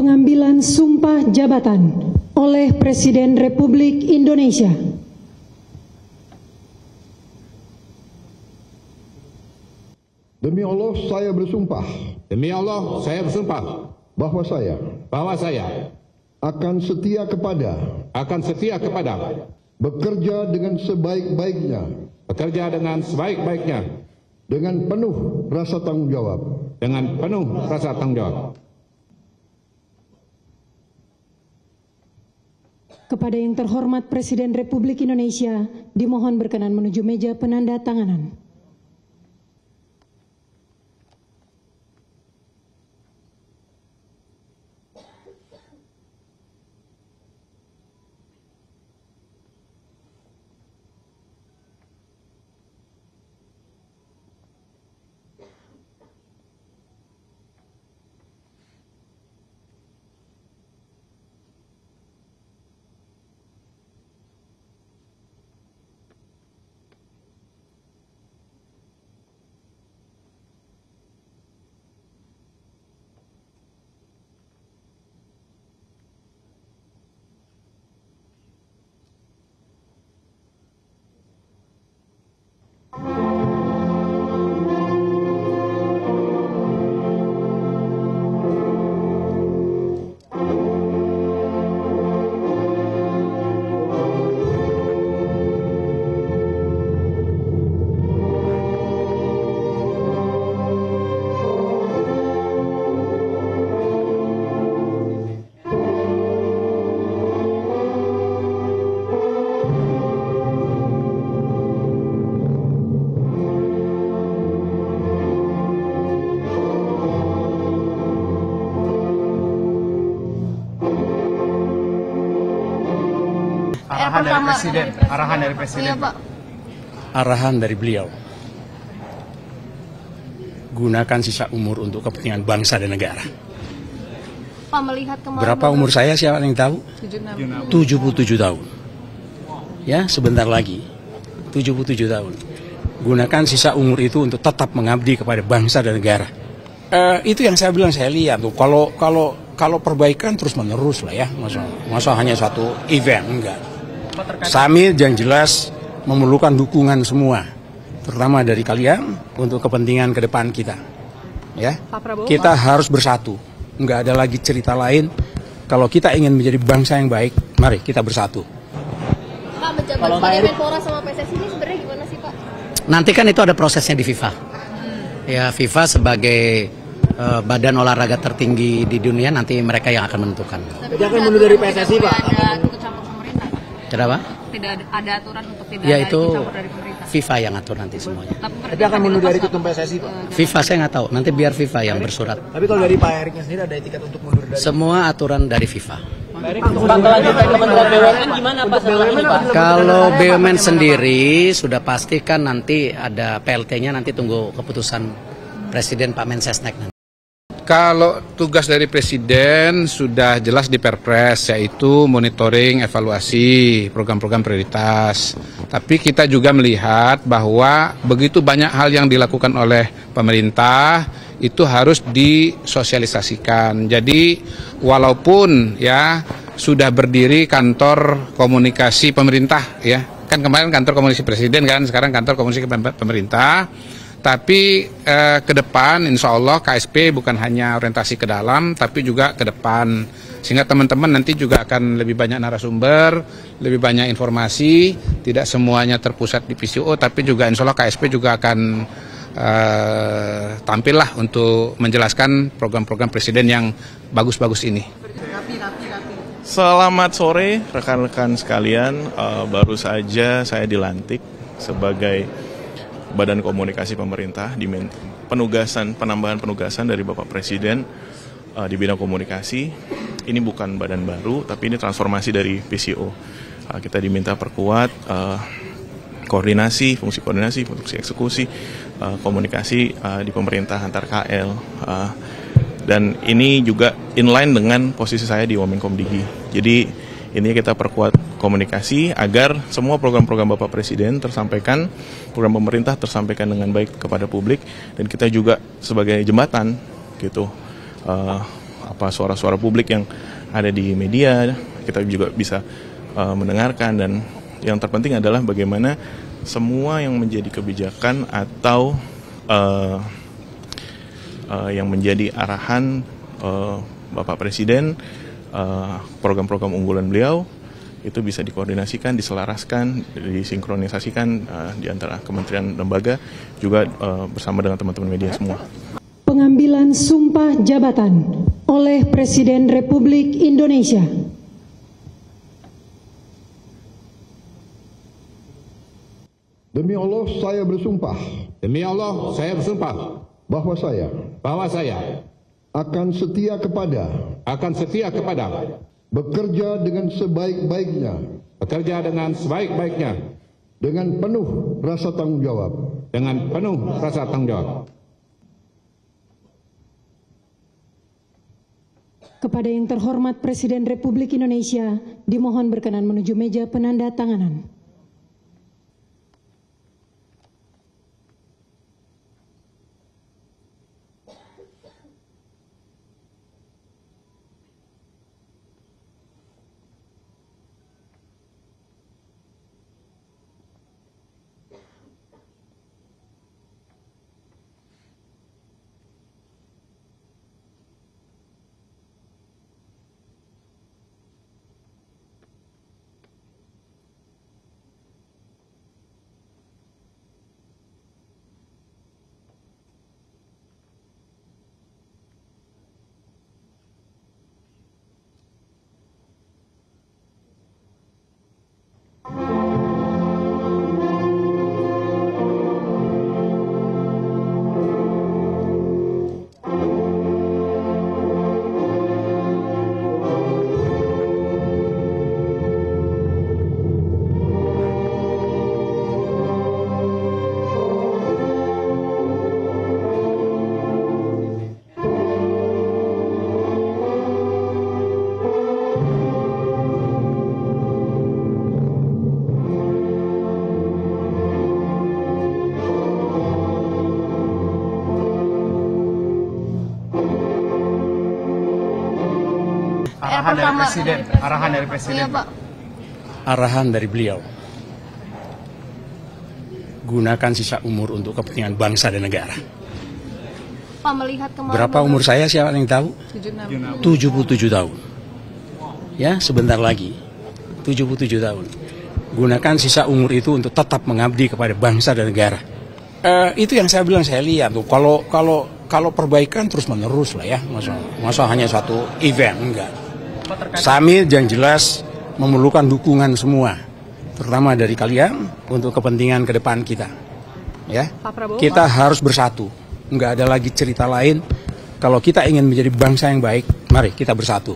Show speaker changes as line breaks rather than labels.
pengambilan sumpah jabatan oleh Presiden Republik Indonesia.
Demi Allah saya bersumpah.
Demi Allah saya bersumpah.
Bahwa saya akan setia kepada. Bekerja dengan sebaik-baiknya. Dengan penuh rasa tanggung jawab.
Kepada yang terhormat Presiden Republik Indonesia, dimohon berkenan menuju meja penanda tanganan.
Arahan dari Presiden.
Iya, Pak.
Arahan dari beliau. Gunakan sisa umur untuk kepentingan bangsa dan negara.
Pak, melihat kemarin.
Berapa umur saya, siapa yang tahu? 77 tahun. Ya, sebentar lagi. 77 tahun. Gunakan sisa umur itu untuk tetap mengabdi kepada bangsa dan negara. Itu yang saya bilang, saya lihat tuh. Kalau perbaikan terus menerus lah ya. Masa hanya satu event, enggak. Summit yang jelas memerlukan dukungan semua, terutama dari kalian untuk kepentingan ke depan kita. Ya, kita harus bersatu. Nggak ada lagi cerita lain. Kalau kita ingin menjadi bangsa yang baik, mari kita bersatu.
Pak, menjabat sebagai Menpora sama PSSI ini sebenarnya gimana sih, Pak?
Nanti kan itu ada prosesnya di FIFA. Ya, FIFA sebagai badan olahraga tertinggi di dunia, nanti mereka yang akan menentukan.
Tidak akan mundur dari PSSI, Pak?
Kenapa?
Tidak ada aturan untuk tidak
ya,
ada
itu
campur dari pemerintah.
FIFA yang atur nanti semuanya.
Tapi akan mundur dari ketum PSSI, Pak?
FIFA saya nggak tahu, nanti biar FIFA yang bersurat.
Tapi kalau dari Pak Eriknya sendiri ada etikat untuk mundur dari?
Semua aturan dari FIFA.
Gimana Pak?
Kalau BUMN sendiri sudah pastikan nanti ada PLT-nya, nanti tunggu keputusan Presiden Pak Mensesnek nanti.
Kalau tugas dari Presiden sudah jelas di Perpres, yaitu monitoring, evaluasi program-program prioritas. Tapi kita juga melihat bahwa begitu banyak hal yang dilakukan oleh pemerintah itu harus disosialisasikan. Jadi walaupun ya sudah berdiri kantor komunikasi pemerintah, ya kan kemarin kantor komunikasi Presiden kan, sekarang kantor komunikasi pemerintah. Tapi ke depan insya Allah KSP bukan hanya orientasi ke dalam tapi juga ke depan, sehingga teman-teman nanti juga akan lebih banyak narasumber, lebih banyak informasi, tidak semuanya terpusat di PCO tapi juga insya Allah KSP juga akan tampil lah untuk menjelaskan program-program Presiden yang bagus-bagus ini.
Selamat sore rekan-rekan sekalian, baru saja saya dilantik sebagai Badan Komunikasi Pemerintah di penambahan penugasan dari Bapak Presiden di bidang komunikasi. Ini bukan badan baru, tapi ini transformasi dari PCO. Kita diminta perkuat koordinasi, fungsi eksekusi, komunikasi di pemerintah antar KL. Dan ini juga inline dengan posisi saya di Wamenkomdigi. Jadi ini kita perkuat komunikasi agar semua program-program Bapak Presiden tersampaikan, program pemerintah tersampaikan dengan baik kepada publik, dan kita juga sebagai jembatan gitu suara-suara publik yang ada di media, kita juga bisa mendengarkan, dan yang terpenting adalah bagaimana semua yang menjadi kebijakan atau yang menjadi arahan Bapak Presiden, program-program unggulan beliau itu bisa dikoordinasikan, diselaraskan, disinkronisasikan di antara kementerian lembaga, juga bersama dengan teman-teman media semua.
Pengambilan sumpah jabatan oleh Presiden Republik Indonesia.
Demi Allah saya bersumpah.
Demi Allah, saya bersumpah
Bahwa saya akan setia kepada. Bekerja dengan sebaik-baiknya. Dengan penuh rasa tanggung jawab.
Kepada yang terhormat Presiden Republik Indonesia, dimohon berkenan menuju meja penanda tanganan.
Arahan dari Presiden.
Iya, Pak.
Arahan dari beliau. Gunakan sisa umur untuk kepentingan bangsa dan negara.
Pak, melihat kemarin
Berapa umur saya, siapa yang tahu? 77 tahun. Ya, sebentar lagi. 77 tahun. Gunakan sisa umur itu untuk tetap mengabdi kepada bangsa dan negara. Itu yang saya bilang, saya lihat tuh. Kalau perbaikan terus menerus lah ya. Masa hanya satu event, enggak. Summit yang jelas memerlukan dukungan semua, terutama dari kalian untuk kepentingan ke depan kita. Ya, kita harus bersatu. Enggak ada lagi cerita lain. Kalau kita ingin menjadi bangsa yang baik, mari kita bersatu.